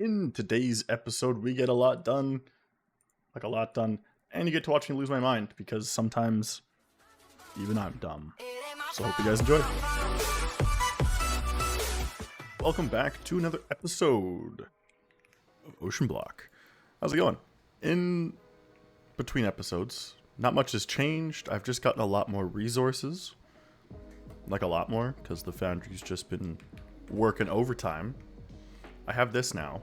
In today's episode, we get a lot done, and you get to watch me lose my mind, because sometimes even I'm dumb. So hope you guys enjoy. Welcome back to another episode of OceanBlock. How's it going? In between episodes, not much has changed. I've just gotten a lot more resources. Like a lot more, because the foundry's just been working overtime. I have this now.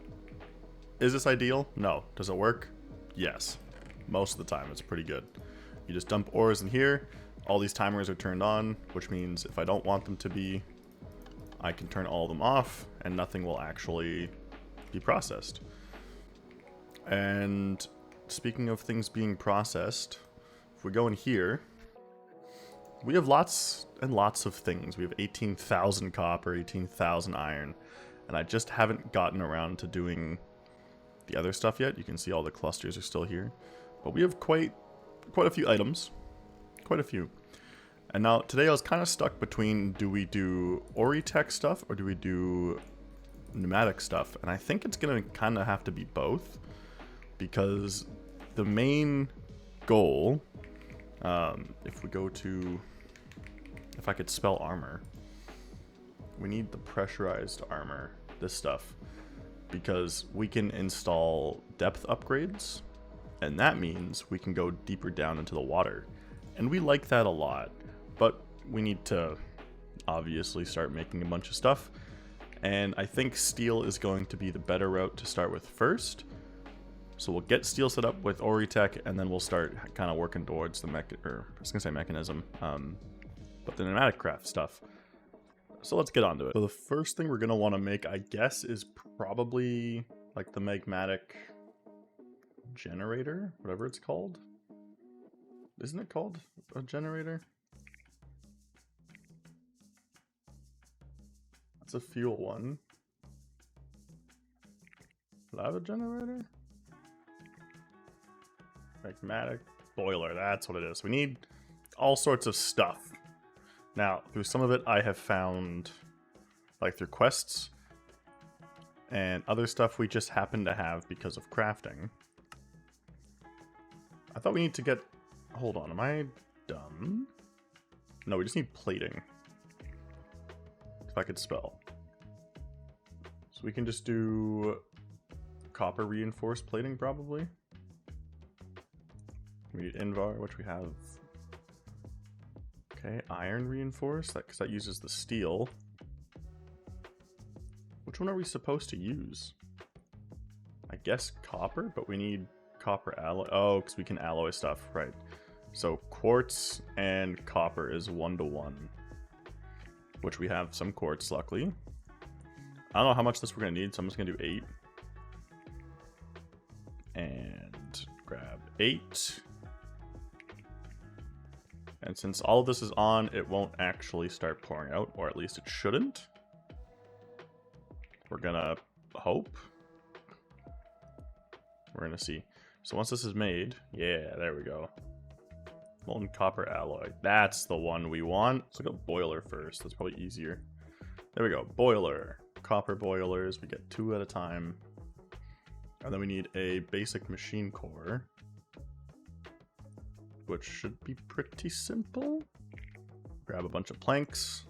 Is this ideal? No. Does it work? Yes. Most of the time it's pretty good. You just dump ores in here. All these timers are turned on, which means if I don't want them to be, I can turn all of them off and nothing will actually be processed. And speaking of things being processed, if we go in here, we have lots and lots of things. We have 18,000 copper, 18,000 iron. And I just haven't gotten around to doing the other stuff yet. You can see all the clusters are still here. But we have quite a few items. Quite a few. And now, today I was kind of stuck between, do we do Oritech stuff or do we do pneumatic stuff? And I think it's going to kind of have to be both. Because the main goal, if we go to, if I could spell armor, we need the pressurized armor, this stuff, because we can install depth upgrades, and that means we can go deeper down into the water. And we like that a lot, but we need to obviously start making a bunch of stuff, and I think steel is going to be the better route to start with first. So we'll get steel set up with Oritech, and then we'll start kind of working towards the mechanism, but the pneumatic craft stuff. So let's get on to it. So the first thing we're going to want to make, I guess, is probably like the magmatic generator, whatever it's called. Isn't it called a generator? That's a fuel one. Lava generator? Magmatic boiler, that's what it is. We need all sorts of stuff. Now, through some of it I have found, like through quests, and other stuff we just happen to have because of crafting. I thought we need to get, hold on, am I dumb? No, we just need plating. If I could spell. So we can just do copper reinforced plating probably. We need Invar, which we have. Okay, iron reinforced, because that uses the steel. Which one are we supposed to use? I guess copper, but we need copper alloy. Oh, because we can alloy stuff, right. So quartz and copper is 1-to-1. Which we have some quartz, luckily. I don't know how much this we're going to need, so I'm just going to do 8. And grab 8. And since all of this is on, it won't actually start pouring out, or at least it shouldn't. We're gonna hope. We're gonna see. So once this is made, yeah, there we go. Molten copper alloy. That's the one we want. Let's look at boiler first. That's probably easier. There we go. Boiler. Copper boilers. We get 2 at a time. And then we need a basic machine core, which should be pretty simple. Grab a bunch of planks.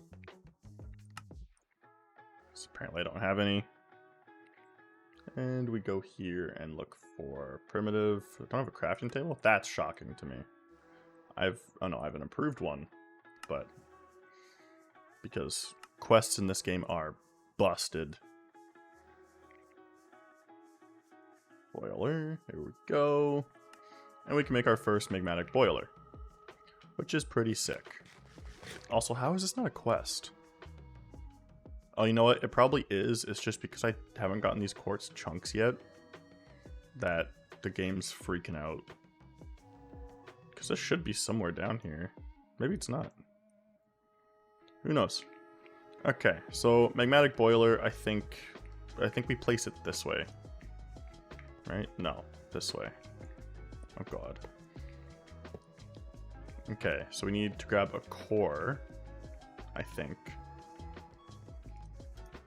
So apparently I don't have any. And we go here and look for primitive. I don't have a crafting table? That's shocking to me. Oh no, I have an improved one. But because quests in this game are busted. Boiler, here we go. And we can make our first magmatic boiler, which is pretty sick. Also, how is this not a quest? Oh, you know what? It probably is. It's just because I haven't gotten these quartz chunks yet that the game's freaking out. Because this should be somewhere down here. Maybe it's not. Who knows? Okay, so magmatic boiler, I think we place it this way. Right? No, this way. Oh god. Okay, so we need to grab a core, I think.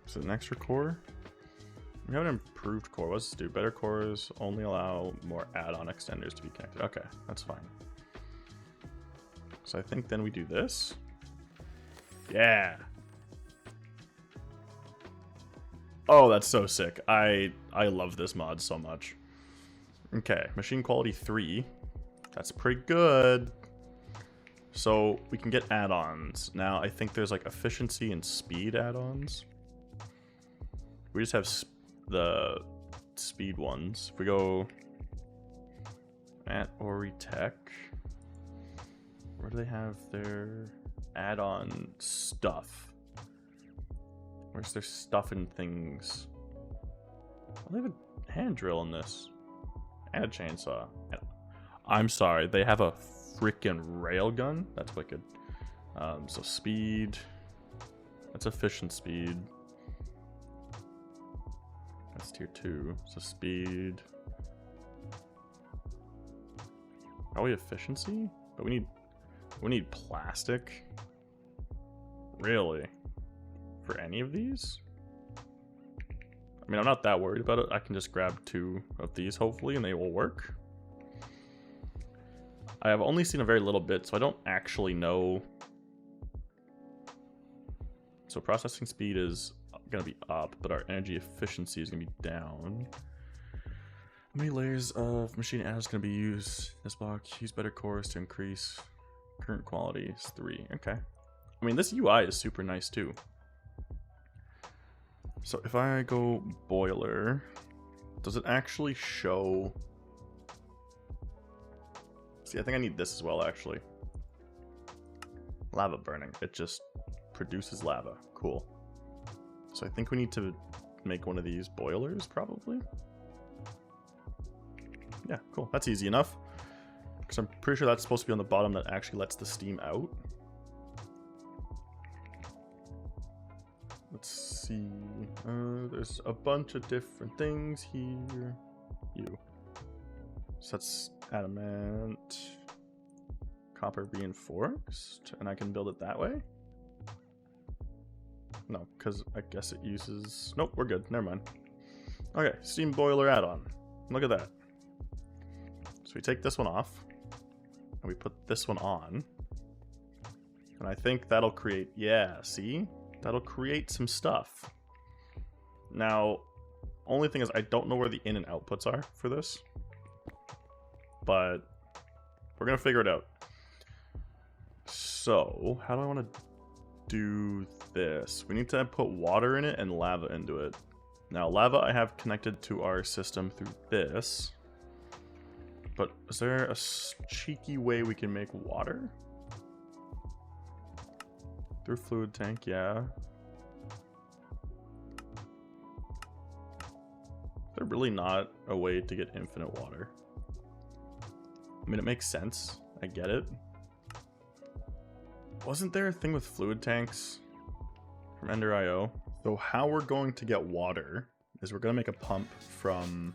Is it an extra core? We have an improved core. What's this do? Better cores only allow more add-on extenders to be connected. Okay, that's fine. So I think then we do this. Yeah. Oh, that's so sick. I love this mod so much. Okay, machine quality 3. That's pretty good. So we can get add-ons. Now I think there's like efficiency and speed add-ons. We just have the speed ones. If we go at Oritech, where do they have their add-on stuff? Where's their stuff and things? Oh, they have a hand drill in this. And a chainsaw. I'm sorry, they have a freaking railgun? That's wicked. So speed. That's efficient speed. That's tier 2. So speed. Probably efficiency? But we need plastic. Really? For any of these? I mean, I'm not that worried about it. I can just grab 2 of these, hopefully, and they will work. I have only seen a very little bit, so I don't actually know. So processing speed is going to be up, but our energy efficiency is going to be down. How many layers of machine add is going to be used? This block, use better cores to increase current quality is 3. Okay. I mean, this UI is super nice, too. So if I go boiler, does it actually show? See, I think I need this as well, actually. Lava burning. It just produces lava. Cool. So I think we need to make one of these boilers, probably. Yeah, cool. That's easy enough. Because I'm pretty sure that's supposed to be on the bottom that actually lets the steam out. Let's see. There's a bunch of different things here. So that's adamant, copper reinforced, and I can build it that way. No, because I guess it uses. Nope, we're good. Never mind. Okay, steam boiler add-on. Look at that. So we take this one off, and we put this one on, and I think that'll create. Yeah, see. That'll create some stuff. Now, only thing is I don't know where the in and outputs are for this. But we're going to figure it out. So, how do I want to do this? We need to put water in it and lava into it. Now, lava I have connected to our system through this. But is there a cheeky way we can make water? Through fluid tank, yeah. Is there really not a way to get infinite water? I mean, it makes sense. I get it. Wasn't there a thing with fluid tanks from Ender.io? So how we're going to get water is we're going to make a pump from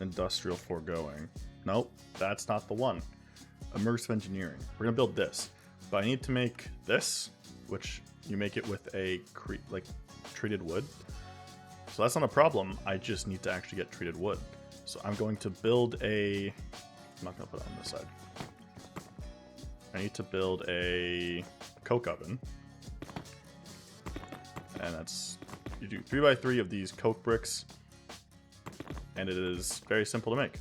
industrial foregoing. Nope, that's not the one. Immersive engineering. We're going to build this. But I need to make this, which you make it with a treated wood. So that's not a problem. I just need to actually get treated wood. So I'm going to build a... I'm not going to put it on this side. I need to build a coke oven. And that's... You do 3x3 of these coke bricks. And it is very simple to make.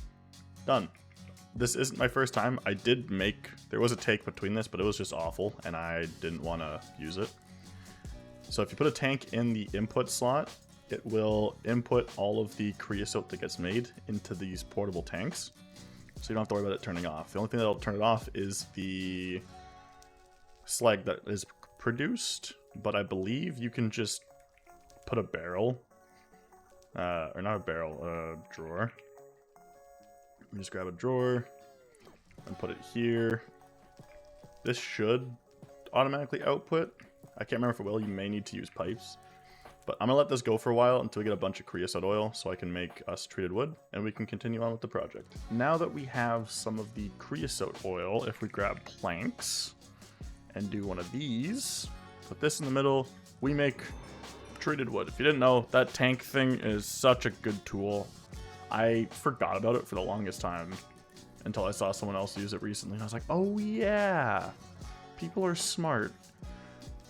Done. This isn't my first time. I did make... There was a take between this, but it was just awful, and I didn't want to use it. So if you put a tank in the input slot, it will input all of the creosote that gets made into these portable tanks. So you don't have to worry about it turning off. The only thing that'll turn it off is the slag that is produced, but I believe you can just put a barrel, or not a barrel, a drawer. Let me just grab a drawer and put it here. This should automatically output. I can't remember if it will. You may need to use pipes. But I'm going to let this go for a while until we get a bunch of creosote oil so I can make us treated wood and we can continue on with the project. Now that we have some of the creosote oil, if we grab planks and do one of these, put this in the middle, we make Treated wood. If you didn't know, that tank thing is such a good tool. I forgot about it for the longest time until I saw someone else use it recently. And I was like, oh yeah, people are smart.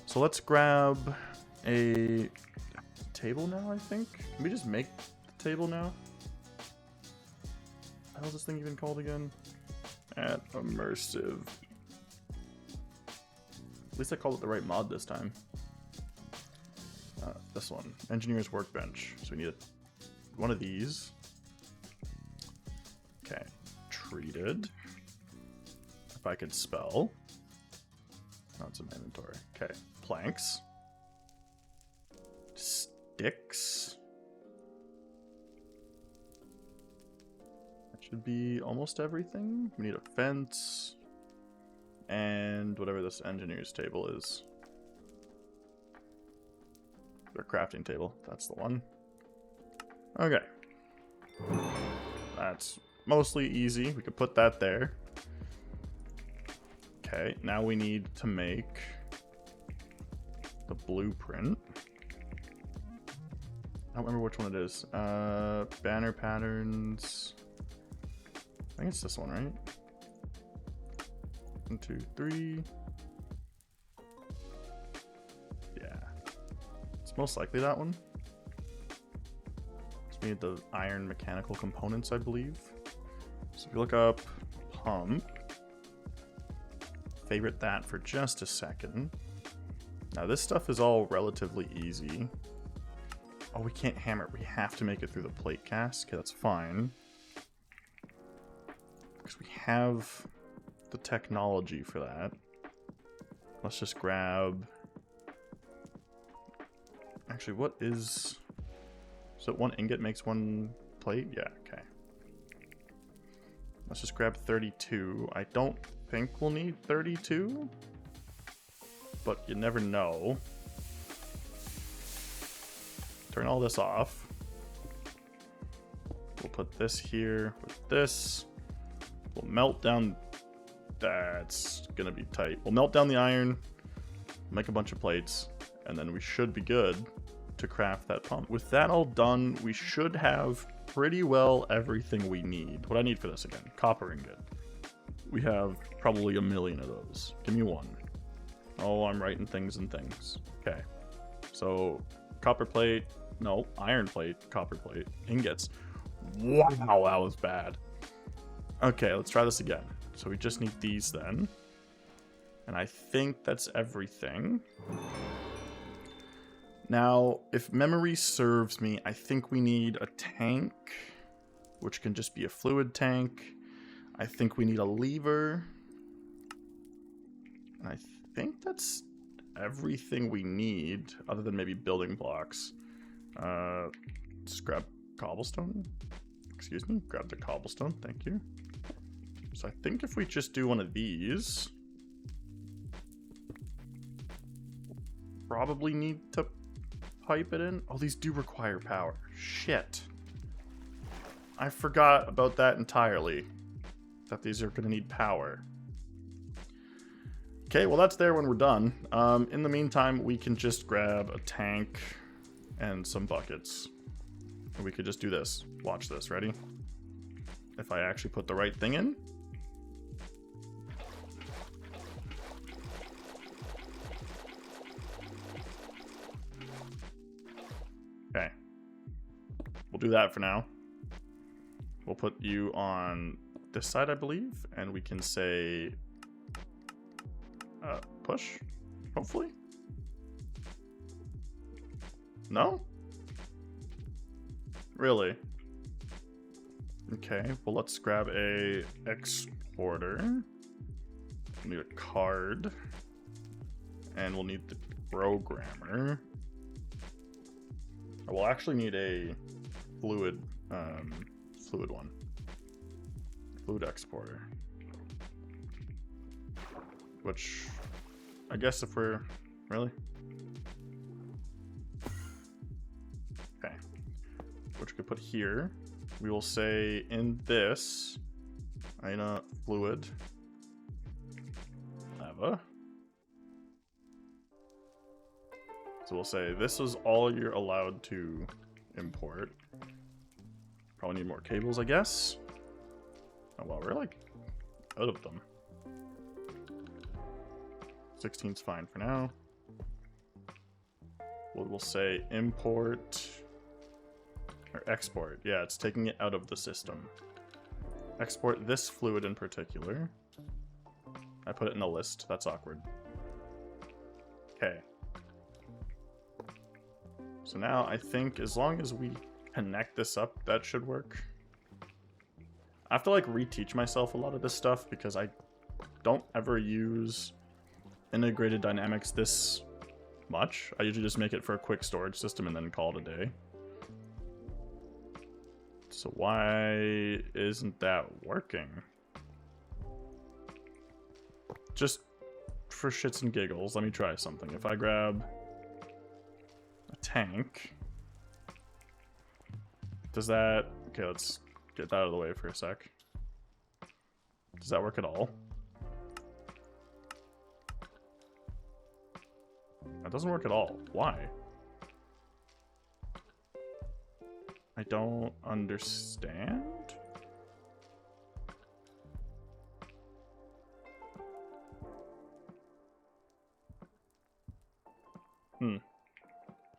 So let's grab a table now, I think. Can we just make the table now? What is this thing even called again? At immersive. At least I called it the right mod this time. This one, engineer's workbench. So we need one of these. Okay, treated. If I could spell. No, it's in my inventory. Okay, planks. Sticks. That should be almost everything. We need a fence. And whatever this engineer's table is. Or crafting table. That's the one. Okay. That's mostly easy. We could put that there. Okay, now we need to make the blueprint. I don't remember which one it is. Banner patterns. I think it's this one, right? 1, 2, 3. Yeah. It's most likely that one. So we need the iron mechanical components, I believe. So if you look up pump, favorite that for just a second. Now this stuff is all relatively easy. Oh, we can't hammer it. We have to make it through the plate cast. Okay, that's fine. Because we have the technology for that. Let's just grab... Actually, what is... So one ingot makes one plate? Yeah, okay. Let's just grab 32. I don't think we'll need 32. But you never know. Turn all this off. We'll put this here with this. We'll melt down... That's gonna be tight. We'll melt down the iron, make a bunch of plates, and then we should be good to craft that pump. With that all done, we should have pretty well everything we need. What I need for this again? Copper ingot. We have probably a million of those. Give me one. Oh, I'm writing things and things. Okay. So, copper plate. No, iron plate. Copper plate. Ingots. Wow, that was bad. Okay, let's try this again. So we just need these then. And I think that's everything. Now, if memory serves me, I think we need a tank, which can just be a fluid tank. I think we need a lever. And I think that's everything we need, other than maybe building blocks. Just grab cobblestone. Excuse me, grab the cobblestone, thank you. So I think if we just do one of these, probably need to pipe it in. Oh, these do require power. Shit. I forgot about that entirely. That these are going to need power. Okay, well that's there when we're done. In the meantime, we can just grab a tank and some buckets. And we could just do this. Watch this, ready? If I actually put the right thing in. Okay. We'll do that for now. We'll put you on this side, I believe, and we can say push, hopefully. No? Really? Okay, well let's grab a exporter. We need a card. And we'll need the programmer. We'll actually need a fluid one. Fluid exporter. Which, I guess if we're, really? Okay. Which we could put here. We will say in this, Ina fluid, lava. So we'll say this is all you're allowed to import. Probably need more cables, I guess. Oh well, we're like out of them. 16's fine for now. We'll say import or export. Yeah, it's taking it out of the system. Export this fluid in particular. I put it in a list. That's awkward. Okay. So now I think as long as we connect this up, that should work. I have to like reteach myself a lot of this stuff because I don't ever use integrated dynamics this much. I usually just make it for a quick storage system and then call it a day. So why isn't that working? Just for shits and giggles, let me try something. If I grab a tank, does that... Okay, let's get that out of the way for a sec. Does that work at all? That doesn't work at all. Why? I don't understand.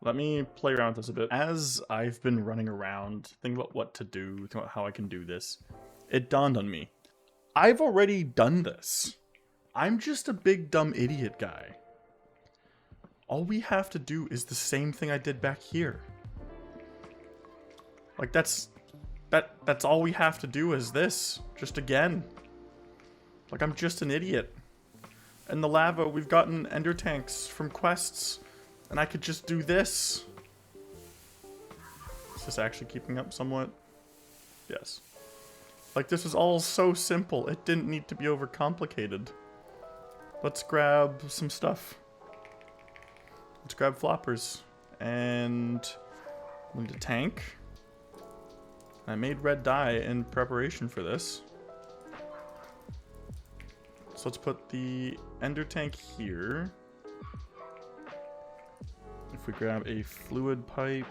Let me play around with this a bit. As I've been running around, thinking about what to do, thinking about how I can do this, it dawned on me. I've already done this. I'm just a big dumb idiot guy. All we have to do is the same thing I did back here. Like that's all we have to do is this. Just again. Like I'm just an idiot. In the lava, we've gotten ender tanks from quests. And I could just do this. Is this actually keeping up somewhat? Yes. Like this was all so simple. It didn't need to be overcomplicated. Let's grab some stuff. Let's grab floppers. And we need a tank. I made red dye in preparation for this. So let's put the ender tank here. If we grab a fluid pipe,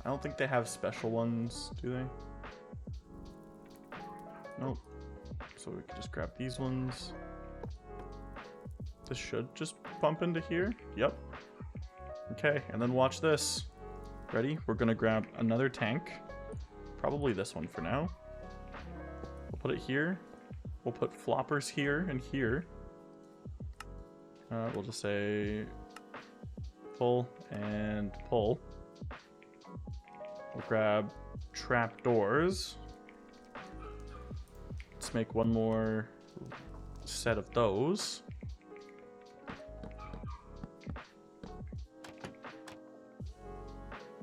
I don't think they have special ones, do they? Nope. So we can just grab these ones. This should just pump into here. Yep. Okay, and then watch this. Ready? We're gonna grab another tank. Probably this one for now. We'll put it here. We'll put floppers here and here. We'll just say pull and pull. We'll grab trapdoors. Let's make one more set of those.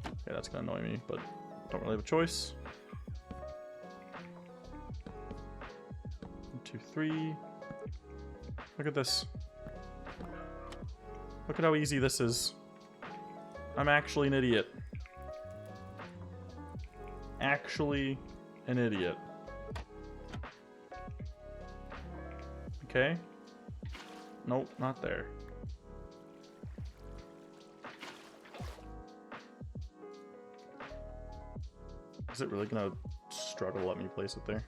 Okay, that's gonna annoy me, but don't really have a choice. 1, 2, 3. Look at this. Look at how easy this is. I'm actually an idiot. Actually an idiot. Okay. Nope, not there. Is it really gonna struggle to let me place it there?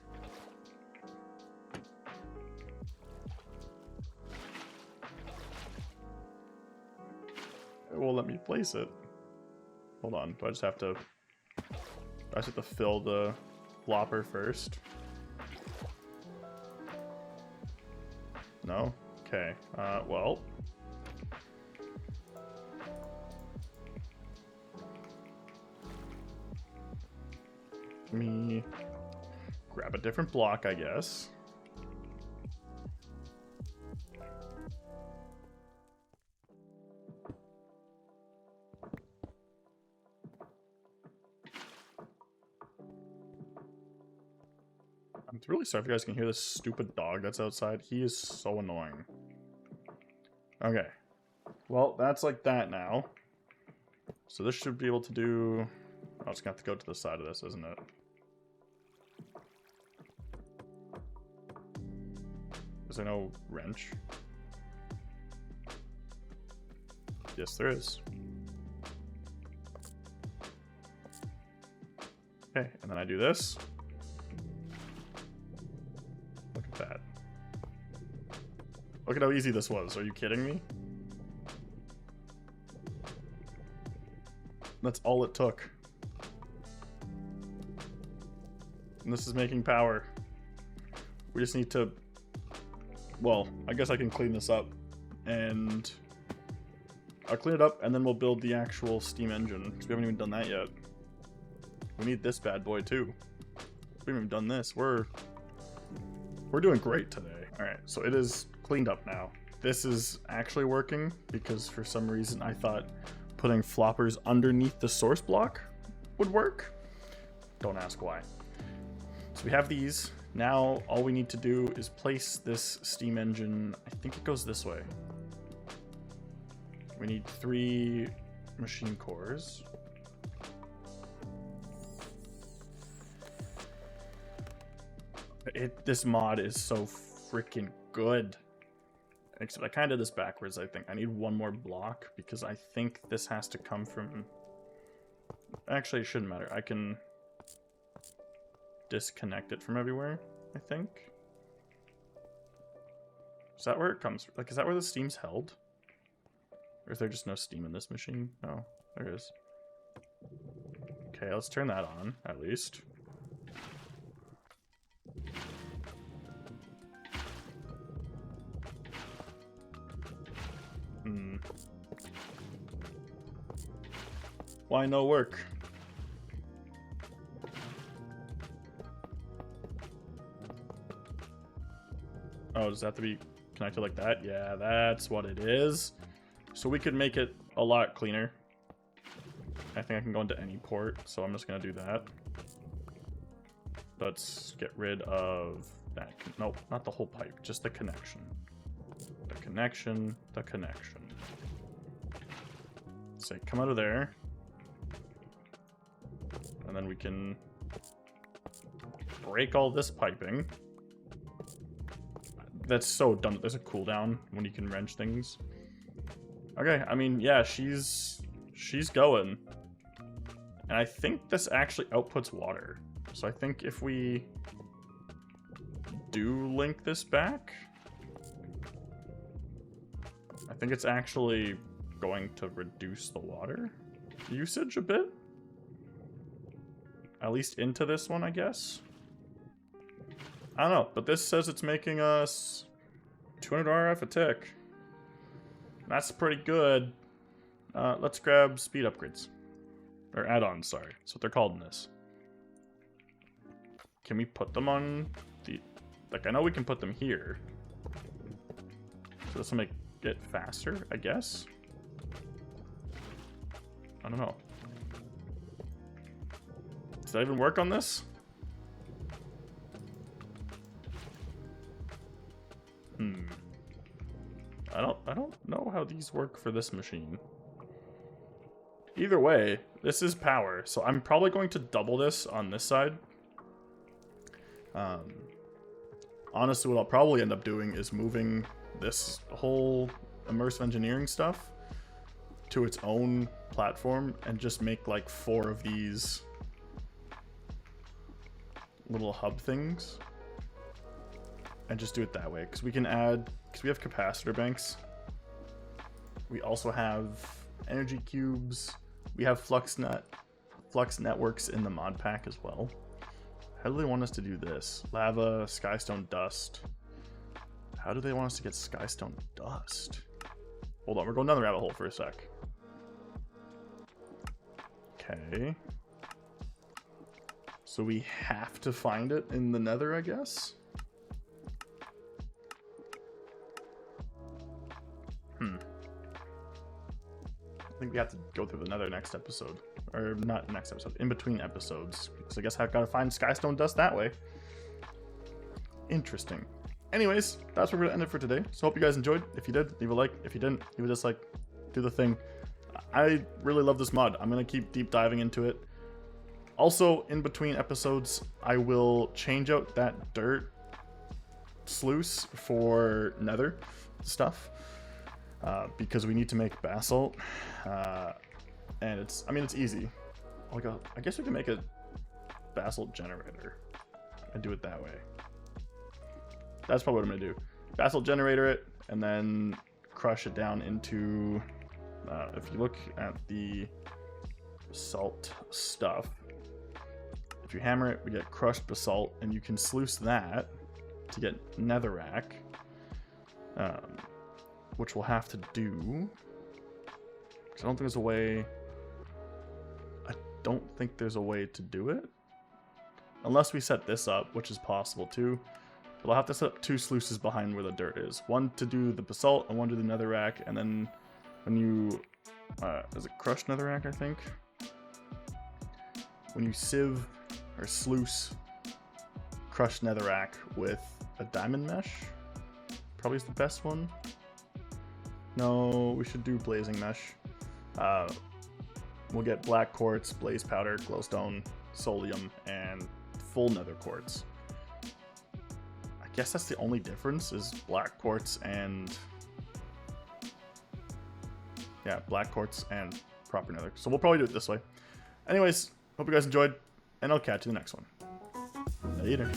It won't let me place it. Hold on, do I just have to fill the flopper first? No? Okay, well. Let me grab a different block, I guess. I'm really sorry if you guys can hear this stupid dog that's outside. He is so annoying. Okay. Well, that's like that now. So this should be able to do... Oh, it's gonna have to go to the side of this, isn't it? Is there no wrench? Yes, there is. Okay, and then I do this. Look at that. Look at how easy this was. Are you kidding me? That's all it took. And this is making power. We just need to... Well, I guess I can clean this up. And... I'll clean it up, and then we'll build the actual steam engine. Because we haven't even done that yet. We need this bad boy, too. We haven't even done this. We're doing great today. Alright, so it is cleaned up now. This is actually working, because for some reason I thought putting floppers underneath the source block would work. Don't ask why. So we have these. Now all we need to do is place this steam engine. I think it goes this way. We need 3 machine cores. This mod is so freaking good. Except I kind of did this backwards, I think. I need 1 more block because I think this has to come from... Actually, it shouldn't matter. I can disconnect it from everywhere, I think. Is that where it comes from? Like, is that where the steam's held? Or is there just no steam in this machine? No, there is. Okay, let's turn that on, at least. Why no work? Oh, does that have to be connected like that? Yeah, that's what it is. So we could make it a lot cleaner. I think I can go into any port, so I'm just gonna do that. Let's get rid of that. Nope, not the whole pipe, just the connection. The connection, the connection. Say, come out of there. And then we can break all this piping. That's so dumb. There's a cooldown when you can wrench things. Okay, I mean, yeah, she's going. And I think this actually outputs water. So I think if we do link this back, I think it's actually going to reduce the water usage a bit. At least into this one, I guess. I don't know, but this says it's making us 200 RF a tick. That's pretty good. Let's grab speed upgrades. Or add-ons, sorry. That's what they're called in this. Can we put them on the... Like, I know we can put them here. So this will make it faster, I guess? I don't know. Does that even work on this? I don't know how these work for this machine. Either way, this is power, so I'm probably going to double this on this side. Honestly, what I'll probably end up doing is moving this whole immersive engineering stuff to its own platform and just make like 4 of these little hub things and just do it that way, because we can add, because we have capacitor banks, we also have energy cubes, we have flux networks in the mod pack as well. How do they want us to do this? Lava, skystone, dust. How do they want us to get skystone dust? Hold on, we're going down the rabbit hole for a sec. Okay. So we have to find it in the nether, I guess? I think we have to go through the nether next episode. Or not next episode, in between episodes. So I guess I've got to find skystone dust that way. Interesting. Anyways, that's where we're going to end it for today. So hope you guys enjoyed. If you did, leave a like. If you didn't, leave a dislike. Do the thing. I really love this mod. I'm going to keep deep diving into it. Also, in between episodes, I will change out that dirt sluice for nether stuff. because we need to make basalt, and it's easy. I guess we can make a basalt generator and do it that way. That's probably what I'm gonna do. Basalt generator it, and then crush it down into, if you look at the salt stuff, if you hammer it, we get crushed basalt, and you can sluice that to get netherrack, which we'll have to do. I don't think there's a way. I don't think there's a way to do it, unless we set this up, which is possible too. But I'll have to set up 2 sluices behind where the dirt is. One to do the basalt and one to do the netherrack. And then when you, is it crushed netherrack, I think? When you sieve or sluice crushed netherrack with a diamond mesh, probably is the best one. No, we should do blazing mesh. We'll get black quartz, blaze powder, glowstone, solium, and full nether quartz. I guess that's the only difference, is black quartz and, yeah, black quartz and proper nether. So we'll probably do it this way. Anyways, hope you guys enjoyed, and I'll catch you in the next one. Later.